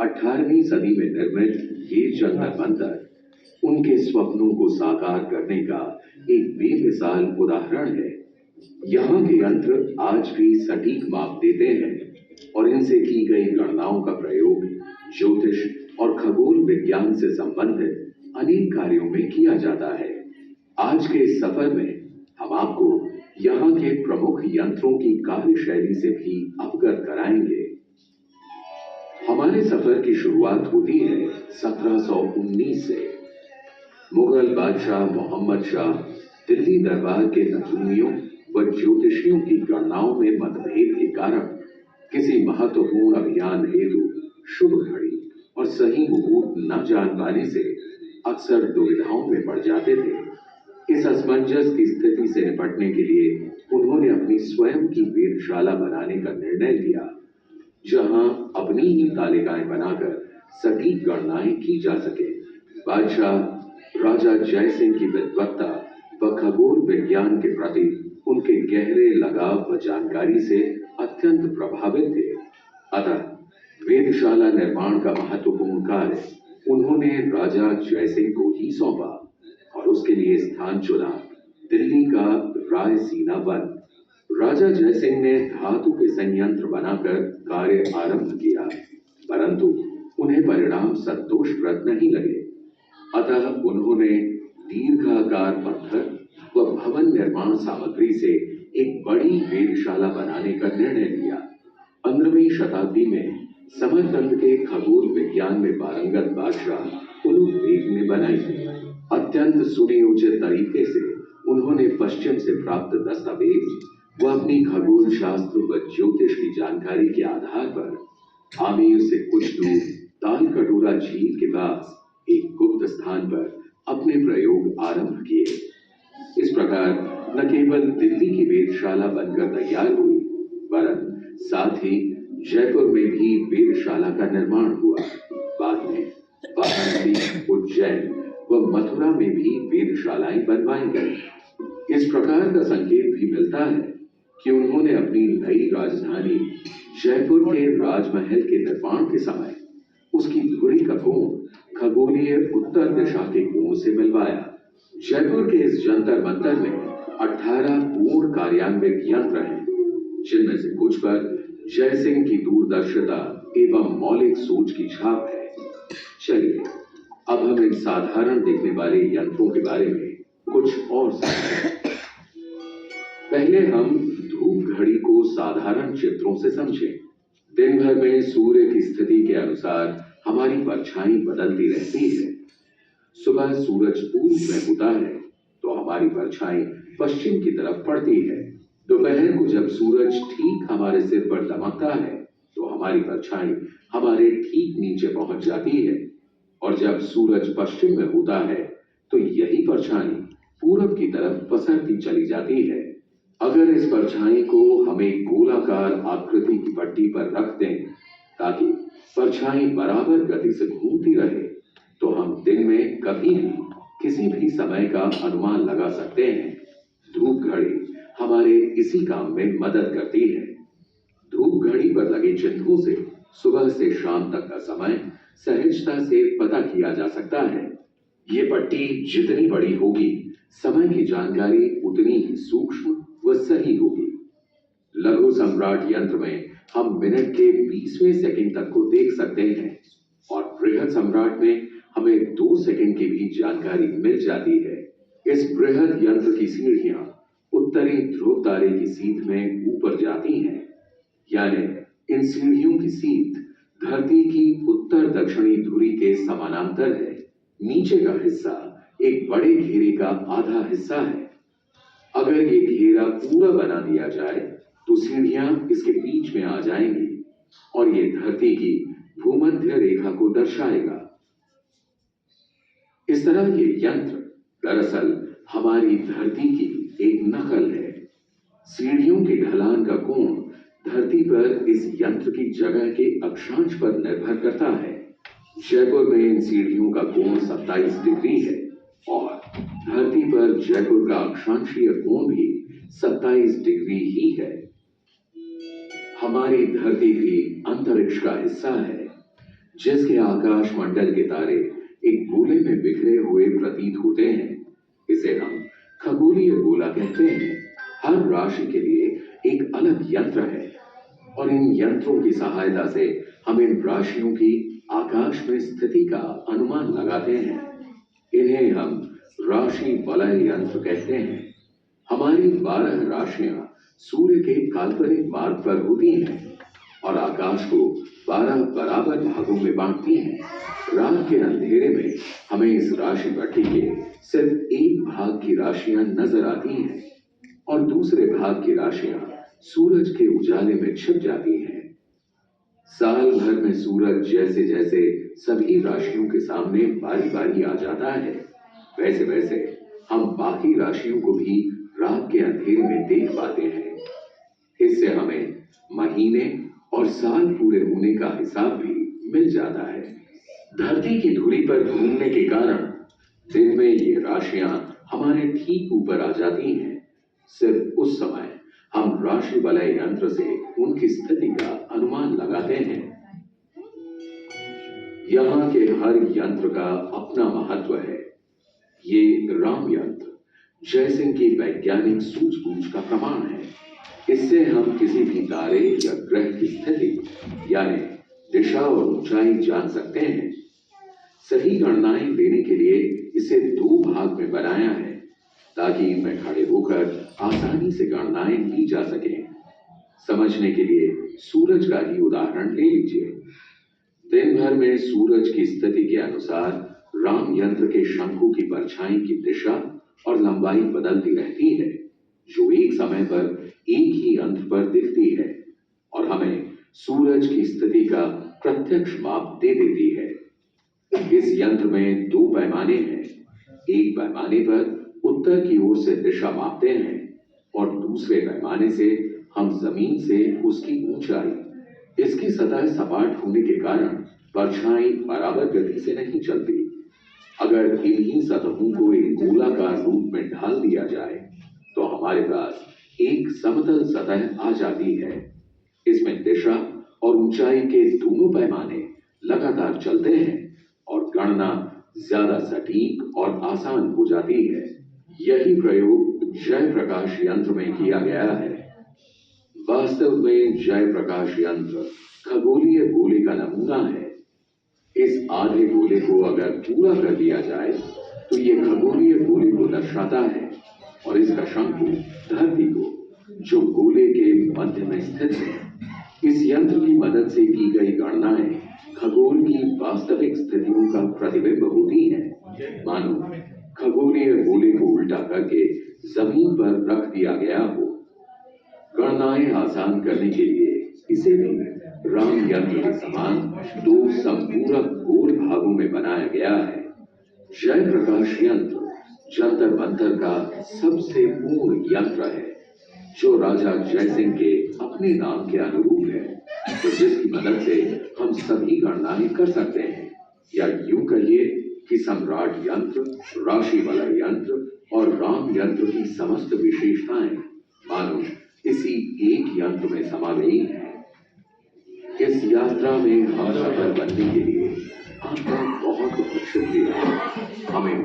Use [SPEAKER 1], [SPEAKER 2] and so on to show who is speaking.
[SPEAKER 1] 18वीं सदी में निर्मित ये जंतर मंतर उनके स्वप्नों को साकार करने का एक बेमिसाल उदाहरण है। यहाँ के यंत्र आज भी सटीक माप देते हैं और इनसे की गई गणनाओं का प्रयोग ज्योतिष और खगोल विज्ञान से संबंधित अनेक कार्यों में किया जाता है। आज के इस सफर में हम आपको यहाँ के प्रमुख यंत्रों की कार्यशैली से भी अवगत कराएंगे। हमारे सफर की शुरुआत होती है 1719 से। मुगल बादशाह मोहम्मद शाह दिल्ली दरबार के नजूमियों व ज्योतिषियों की गणनाओं में मतभेद के कारण किसी महत्वपूर्ण अभियान हेतु शुभ घड़ी और सही मुहूर्त न जान पाने से अक्सर दुविधाओं में पड़ जाते थे। इस असमंजस की स्थिति से निपटने के लिए उन्होंने अपनी स्वयं की वेधशाला बनाने का निर्णय लिया, जहां अपनी ही तालिकाएं बनाकर सटीक गणनाएं की जा सके। बादशाह राजा जय सिंह की विद्वत्ता व खगोल विज्ञान के प्रति उनके गहरे लगाव व जानकारी से अत्यंत प्रभावित थे। अतः वेधशाला निर्माण का महत्वपूर्ण कार्य उन्होंने राजा जय सिंह को ही सौंपा और उसके लिए स्थान चुना दिल्ली का रायसीना वन। राजा जय सिंह ने धातु के संयंत्र बनाकर कार्य आरंभ किया, परंतु उन्हें परिणाम संतोषप्रद नहीं लगे। अतः उन्होंने दीर्घाकार पत्थर व भवन निर्माण सामग्री से एक बड़ी वेधशाला बनाने का निर्णय लिया। 15वीं शताब्दी में समरकंद के खगोल विज्ञान में पारंगत बादशाह उलुग बेग ने बनाई। अत्यंत सुनियोजित तरीके से उन्होंने पश्चिम से प्राप्त दस्तावेज व अपनी खगोल शास्त्र व ज्योतिष की जानकारी के आधार पर आमेर से कुछ दूर ताल कटोरा झील के पास एक गुप्त स्थान पर अपने प्रयोग आरंभ किए। इस प्रकार न केवल दिल्ली की वेधशाला बनकर तैयार हुई, वरन साथ ही जयपुर में भी वेधशाला का निर्माण हुआ। बाद में वाराणसी, उज्जैन व मथुरा में भी वेधशालाएं बनवाई गई। इस प्रकार का संकेत भी मिलता है कि उन्होंने अपनी नई राजधानी जयपुर के राजमहल के निर्माण के समय उसकी धुरी का कोण खगोलीय उत्तर दिशा के कोण से मिलवाया। जयपुर के इस जंतर मंतर में 18 पूर्ण कार्यान्वित यंत्र हैं, जिनमें से कुछ पर जय सिंह की दूरदर्शिता एवं मौलिक सोच की छाप है। चलिए अब हम इन साधारण दिखने वाले यंत्रों के बारे में कुछ और समझें। पहले हम धूप घड़ी को साधारण चित्रों से समझें। दिन भर में सूर्य की स्थिति के अनुसार हमारी परछाई बदलती रहती है। सुबह सूरज पूर्व में होता है तो हमारी परछाई पश्चिम की तरफ पड़ती है। दोपहर को जब सूरज ठीक हमारे सिर पर दमकता है तो हमारी परछाई हमारे ठीक नीचे पहुंच जाती है, और जब सूरज पश्चिम में होता है तो यही परछाई पूरब की तरफ पसरती चली जाती है। अगर इस परछाई को हम एक गोलाकार आकृति की पट्टी पर रख दें ताकि परछाई बराबर गति से घूमती रहे, तो हम दिन में कभी भी किसी भी समय का अनुमान लगा सकते हैं। धूप घड़ी हमारे इसी काम में मदद करती है। धूप घड़ी पर लगे चिन्हों से सुबह से शाम तक का समय सहजता से पता किया जा सकता है। ये पट्टी जितनी बड़ी होगी, समय की जानकारी उतनी ही सूक्ष्म व सही होगी। लघु सम्राट यंत्र में हम मिनट के 20वें सेकंड तक को देख सकते हैं, और बृहद सम्राट में हमें 2 सेकंड की भी जानकारी मिल जाती है। इस बृहद यंत्र की सीढ़ियां उत्तरी ध्रुव तारे की सीध में ऊपर जाती हैं, यानी इन सीढ़ियों की सीध धरती की उत्तर दक्षिणी धुरी के समानांतर है। नीचे का हिस्सा एक बड़े घेरे का आधा हिस्सा है। अगर ये घेरा पूरा बना दिया जाए तो सीढ़ियां इसके बीच में आ जाएंगी और ये धरती की भूमध्य रेखा को दर्शाएगा। इस तरह ये यंत्र दरअसल हमारी धरती की एक नकल है। सीढ़ियों के ढलान का कोण धरती पर इस यंत्र की जगह के अक्षांश पर निर्भर करता है। जयपुर में इन सीढ़ियों का कोण 27 डिग्री है और धरती पर जयपुर का अक्षांशीय कोण भी 27 डिग्री ही है। हमारी धरती भी अंतरिक्ष का हिस्सा है। जिसके आकाश मंडल के तारे एक गोले में बिखरे हुए प्रतीत होते हैं। इसे हम खगोलीय गोला कहते हैं। हर राशि के लिए एक अलग यंत्र है और इन यंत्रों की सहायता से हम इन राशियों की आकाश में स्थिति का अनुमान लगाते हैं। इन्हें हम राशि वलय यंत्र कहते हैं। हमारी 12 राशियां सूर्य के काल्पनिक मार्ग पर होती हैं और आकाश को 12 बराबर भागों में बांटती हैं। रात के अंधेरे में हमें इस राशि पट्टी के सिर्फ एक भाग की राशियां नजर आती हैं और दूसरे भाग की राशियां सूरज के उजाले में छिप जाती हैं। साल भर में सूरज जैसे जैसे सभी राशियों के सामने बारी बारी आ जाता है, वैसे वैसे हम बाकी राशियों को भी रात के अंधेरे में देख पाते हैं। इससे हमें महीने और साल पूरे होने का हिसाब भी मिल जाता है। धरती की धुरी पर घूमने के कारण दिन में ये राशियां हमारे ठीक ऊपर आ जाती हैं। सिर्फ उस समय हम राशि वलय यंत्र से उनकी स्थिति का अनुमान लगाते हैं। यहाँ के हर यंत्र का अपना महत्व है। ये राम यंत्र जयसिंह की वैज्ञानिक सूझबूझ का प्रमाण है। इससे हम किसी भी तारे या ग्रह की स्थिति यानी दिशा और ऊंचाई जान सकते हैं। सही गणनाएं देने के लिए इसे 2 भाग में बनाया है ताकि इनमें खड़े होकर आसानी से गणनाएं ली जा सके। समझने के लिए सूरज का ही उदाहरण ले लीजिए। दिन भर में सूरज की स्थिति के अनुसार राम यंत्र के शंकु की परछाई की दिशा और लंबाई बदलती रहती है, जो एक समय पर एक ही यंत्र पर दिखती है और हमें सूरज की स्थिति का प्रत्यक्ष माप दे देती है। इस यंत्र में 2 पैमाने हैं। एक पैमाने पर उत्तर की ओर से दिशा मापते हैं और दूसरे पैमाने से हम जमीन से उसकी ऊंचाई। इसकी सतह सपाट होने के कारण परछाई बराबर गति से नहीं चलती। अगर इन्हीं सतहों को एक गोलाकार रूप में ढाल दिया जाए तो हमारे पास एक समतल सतह आ जाती है। इसमें दिशा और ऊंचाई के दोनों पैमाने लगातार चलते हैं और गणना ज्यादा सटीक और आसान हो जाती है। यही प्रयोग जय प्रकाश यंत्र में किया गया है। वास्तव में जय प्रकाश यंत्र खगोलीय गोले का नमूना है। इस आधे गोले को अगर पूरा कर दिया जाए तो ये खगोलीय गोले को दर्शाता है और इसका शंकु धरती को, जो गोले के मध्य में स्थित है। इस यंत्र की मदद से की गई गणनाएं खगोल की वास्तविक स्थितियों का प्रतिबिंब होती हैं। मानो खगोलीय गोले को उल्टा करके जमीन पर रख दिया गया हो। गणनाएं आसान करने के लिए इसे भी राम यंत्र के समान 2 संपूरक गोल भागों में बनाया गया है। जय प्रकाश यंत्र जंतर मंतर का सबसे पूर्ण यंत्र है, जो राजा जयसिंह के अपने नाम के अनुरूप है, तो जिसकी मदद से हम सभी गणनाएं कर सकते हैं। या यूं कहिए कि सम्राट यंत्र, राशि वलय यंत्र और राम यंत्र की समस्त विशेषताएं मानो इसी एक यंत्र में समा गई हैं। इस यात्रा में हम सफल बनने के लिए आपका बहुत बहुत शुक्रिया। हमें